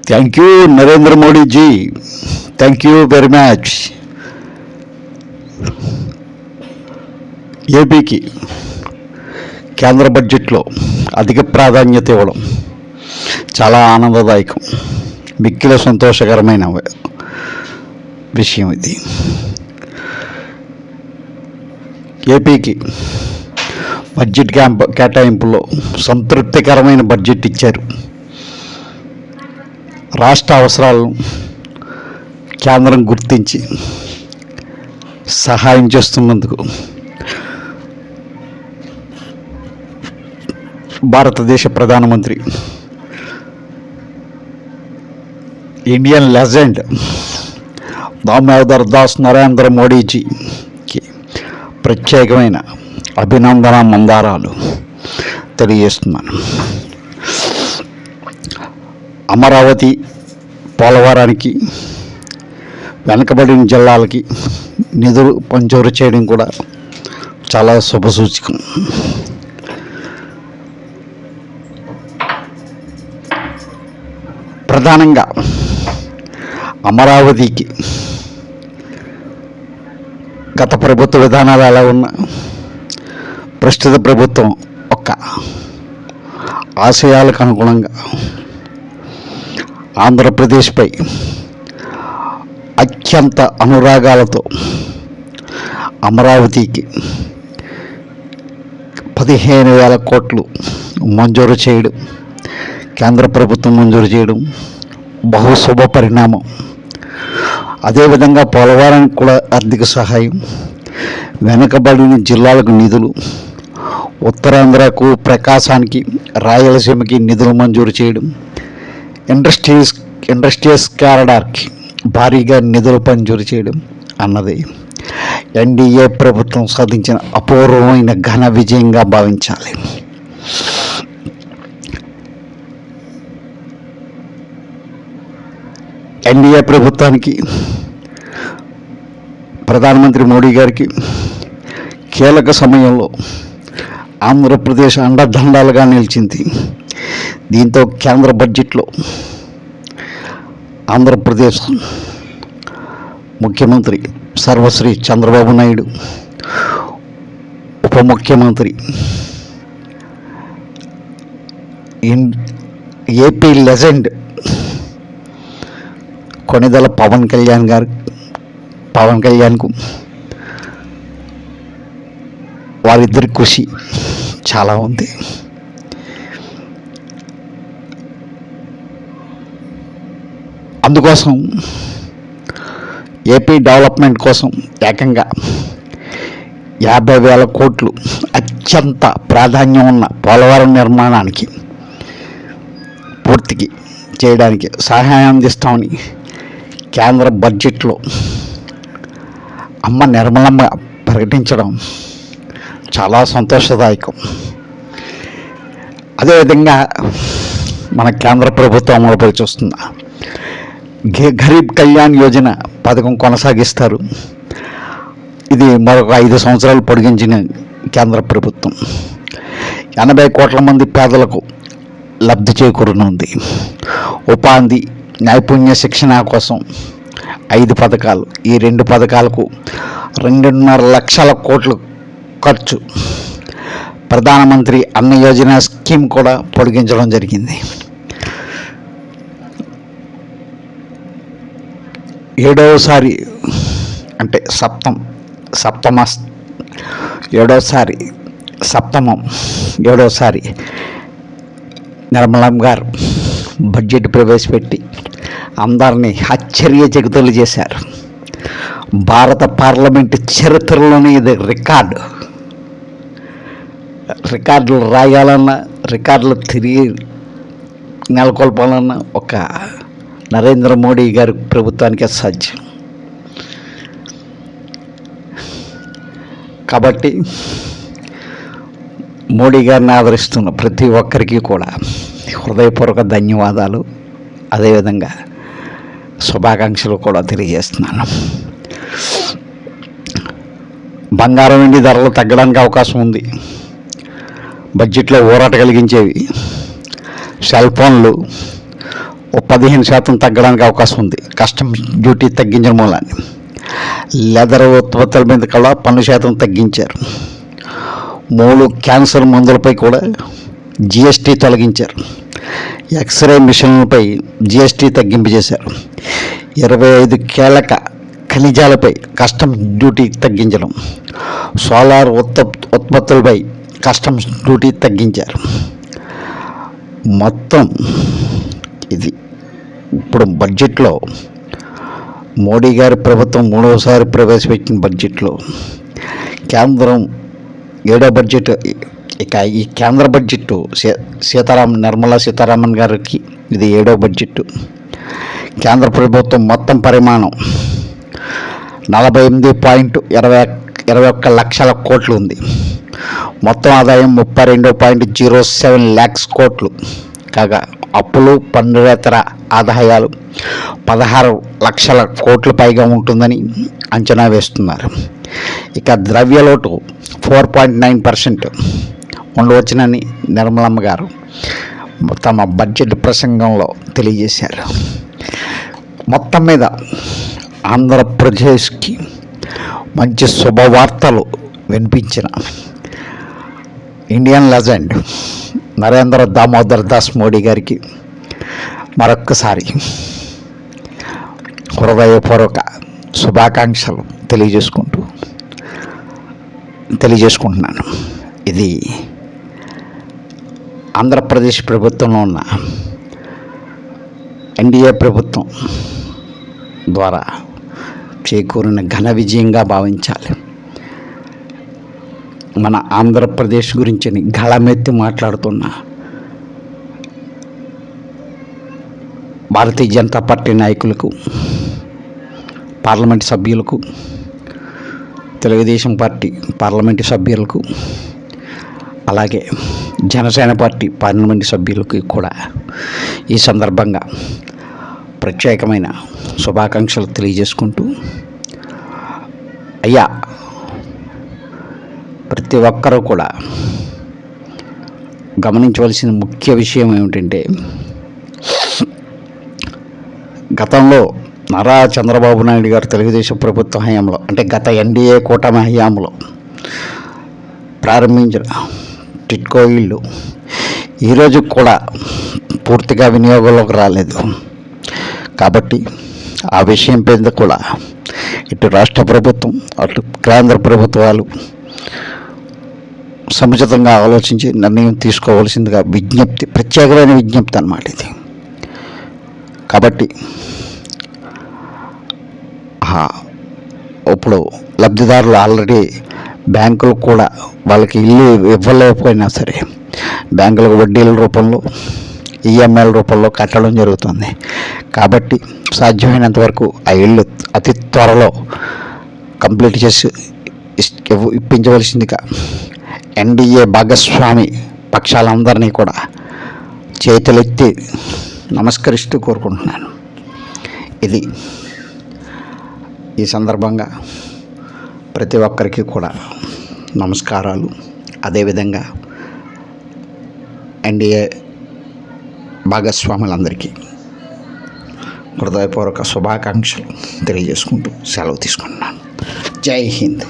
Thank you Narendra Modiji, thank you very much. ఏపీకి కేంద్ర బడ్జెట్లో అధిక ప్రాధాన్యత ఇవ్వడం చాలా ఆనందదాయకం, మిక్కిలి సంతోషకరమైన విషయం ఇది. ఏపీకి బడ్జెట్ కేటాయింపులో సంతృప్తికరమైన బడ్జెట్ ఇచ్చారు. రాష్ట్ర అవసరాలను కేంద్రం గుర్తించి సహాయం చేస్తున్నందుకు భారతదేశ ప్రధానమంత్రి, ఇండియన్ లెజెండ్ దామోదర్ దాస్ నరేంద్ర మోడీజీకి ప్రత్యేకమైన అభినందన మందారాలు తెలియజేస్తున్నాను. అమరావతి, పోలవరానికి, వెనకబడిన జిల్లాలకి నిధులు మంజూరు చేయడం కూడా చాలా శుభసూచకం. ప్రధానంగా అమరావతికి గత ప్రభుత్వ విధానాలు ఎలా ఉన్నా ప్రస్తుత ప్రభుత్వం ఒక ఆశయాలకు అనుగుణంగా ఆంధ్రప్రదేశ్పై అత్యంత అనురాగాలతో అమరావతికి 15,000 కోట్లు మంజూరు చేయడం, కేంద్ర ప్రభుత్వం మంజూరు చేయడం బహు శుభ పరిణామం. అదేవిధంగా పోలవరానికి కూడా ఆర్థిక సహాయం, వెనుకబడిన జిల్లాలకు నిధులు, ఉత్తరాంధ్రకు, ప్రకాశానికి, రాయలసీమకి నిధులు మంజూరు చేయడం, ఇండస్ట్రీస్ కారిడార్కి భారీగా నిధులు మంజూరు చేయడం అన్నది ఎన్డీఏ ప్రభుత్వం సాధించిన అపూర్వమైన ఘన విజయంగా భావించాలి. ఎన్డీఏ ప్రభుత్వానికి, ప్రధానమంత్రి మోడీ గారికి కీలక సమయంలో ఆంధ్రప్రదేశ్ అండదండాలుగా నిలిచింది. దీంతో కేంద్ర బడ్జెట్లో ఆంధ్రప్రదేశ్ ముఖ్యమంత్రి సర్వశ్రీ చంద్రబాబు నాయుడు, ఉప ముఖ్యమంత్రి ఏపీ లెజెండ్ కొణిదెల పవన్ కళ్యాణ్కు వారిద్దరి కృషి చాలా ఉంది. అందుకోసం ఏపీ డెవలప్మెంట్ కోసం ఏకంగా 50,000 కోట్లు అత్యంత ప్రాధాన్యం ఉన్న పోలవరం నిర్మాణానికి పూర్తికి చేయడానికి సహాయం అందిస్తామని కేంద్ర బడ్జెట్లో అమ్మ నిర్మలమ్మ ప్రకటించడం చాలా సంతోషదాయకం. అదేవిధంగా మన కేంద్ర ప్రభుత్వం అమలుపై చూస్తున్న గరీబ్ కళ్యాణ్ యోజన పథకం కొనసాగిస్తారు. ఇది మరొక 5 సంవత్సరాలు పొడిగించిన కేంద్ర ప్రభుత్వం 80 కోట్ల మంది పేదలకు లబ్ధి చేకూరనుంది. ఉపాధి, నైపుణ్య శిక్షణ కోసం 5 పథకాలు, ఈ 2 పథకాలకు 2.5 లక్షల కోట్లు ఖర్చు. ప్రధానమంత్రి అన్న యోజన స్కీమ్ కూడా పొడిగించడం జరిగింది. 7వసారి అంటే ఏడవసారి నిర్మలం గారు బడ్జెట్ ప్రవేశపెట్టి అందరినీ ఆశ్చర్యచకితులు చేశారు. భారత పార్లమెంటు చరిత్రలోనే ఇది రికార్డులు రాయాలన్నా, రికార్డులు తిరిగి నెలకొల్పాలన్నా ఒక నరేంద్ర మోడీ గారి ప్రభుత్వానికే సాధ్యం. కాబట్టి మోడీ గారిని ఆదరిస్తున్న ప్రతి ఒక్కరికి కూడా హృదయపూర్వక ధన్యవాదాలు, అదేవిధంగా శుభాకాంక్షలు కూడా తెలియజేస్తున్నాను. బంగారం, వెండి ధరలు తగ్గడానికి అవకాశం ఉంది. బడ్జెట్లో ఊరట కలిగించేవి సెల్ ఫోన్లు, ఓ 15% తగ్గడానికి అవకాశం ఉంది కస్టమ్స్ డ్యూటీ తగ్గించడం మూలాన్ని. లెదర్ ఉత్పత్తుల మీద కూడా పన్ను శాతం తగ్గించారు. 3 క్యాన్సర్ మందులపై కూడా జిఎస్టీ తొలగించారు. ఎక్స్రే మిషన్లపై జిఎస్టీ తగ్గింపు చేశారు. 25 కీలక ఖనిజాలపై కస్టమ్స్ డ్యూటీ తగ్గించడం, సోలార్ ఉత్పత్తులపై కస్టమ్స్ డ్యూటీ తగ్గించారు. మొత్తం ఇది ఇప్పుడు బడ్జెట్లో మోడీ గారి ప్రభుత్వం 3వసారి ప్రవేశపెట్టిన బడ్జెట్లో కేంద్రం 7వ బడ్జెట్. ఇక ఈ కేంద్ర బడ్జెట్ నిర్మలా సీతారామన్ గారికి ఇది 7వ బడ్జెట్. కేంద్ర ప్రభుత్వం మొత్తం పరిమాణం 48.21 లక్షల కోట్లు ఉంది. మొత్తం ఆదాయం 32.07 లాక్స్ కోట్లు కాగా అప్పులు పన్నురేతర ఆదాయాలు 16 లక్షల కోట్ల పైగా ఉంటుందని అంచనా వేస్తున్నారు. ఇక ద్రవ్యలోటు 4.9% ఉండవచ్చునని నిర్మలమ్మ గారు తమ బడ్జెట్ ప్రసంగంలో తెలియజేశారు. మొత్తం మీద ఆంధ్రప్రదేశ్కి మంచి శుభవార్తలు వినిపించిన ఇండియన్ లెజెండ్ నరేంద్ర దామోదర్ దాస్ మోడీ గారికి మరొక్కసారి హృదయపూర్వక శుభాకాంక్షలు తెలియజేసుకుంటున్నాను. ఇది ఆంధ్రప్రదేశ్ ప్రభుత్వంలో ఉన్న ఎన్డీఏ ప్రభుత్వం ద్వారా చేకూరిన ఘన విజయంగా భావించాలి. మన ఆంధ్రప్రదేశ్ గురించి గళమెత్తి మాట్లాడుతున్న భారతీయ జనతా పార్టీ నాయకులకు, పార్లమెంటు సభ్యులకు, తెలుగుదేశం పార్టీ పార్లమెంటు సభ్యులకు, అలాగే జనసేన పార్టీ పార్లమెంటు సభ్యులకు కూడా ఈ సందర్భంగా ప్రత్యేకమైన శుభాకాంక్షలు తెలియజేసుకుంటూ, అయ్యా ప్రతి ఒక్కరూ కూడా గమనించవలసిన ముఖ్య విషయం ఏమిటంటే, గతంలో నారా చంద్రబాబు నాయుడు గారు తెలుగుదేశం ప్రభుత్వ హయాంలో, అంటే గత ఎన్డీఏ కూటమి హయాంలో ప్రారంభించిన టిట్కో ఇళ్ళు ఈరోజు కూడా పూర్తిగా వినియోగంలోకి రాలేదు. కాబట్టి ఆ విషయం మీద కూడా ఇటు రాష్ట్ర ప్రభుత్వం అటు కేంద్ర ప్రభుత్వాలు సముచితంగా ఆలోచించి నిర్ణయం తీసుకోవాల్సిందిగా ప్రత్యేకమైన విజ్ఞప్తి అన్నమాట ఇది. కాబట్టి ఇప్పుడు లబ్ధిదారులు ఆల్రెడీ బ్యాంకులు కూడా వాళ్ళకి ఇల్లు ఇవ్వలేకపోయినా సరే బ్యాంకులకు వడ్డీల రూపంలో, ఈఎంఐల రూపంలో కట్టడం జరుగుతుంది. కాబట్టి సాధ్యమైనంత వరకు ఆ ఇళ్ళు అతి త్వరలో కంప్లీట్ చేసి ఇప్పించవలసిందిగా ఎన్డీఏ భాగస్వామి పక్షాలందరినీ కూడా చేతులెత్తి నమస్కరిస్తూ కోరుకుంటున్నాను. ఇది ఈ సందర్భంగా ప్రతి ఒక్కరికి కూడా నమస్కారాలు. అదేవిధంగా ఎన్డీఏ భాగస్వాములందరికీ హృదయపూర్వక శుభాకాంక్షలు తెలియజేసుకుంటూ సెలవు తీసుకుంటున్నాను. జై హింద్.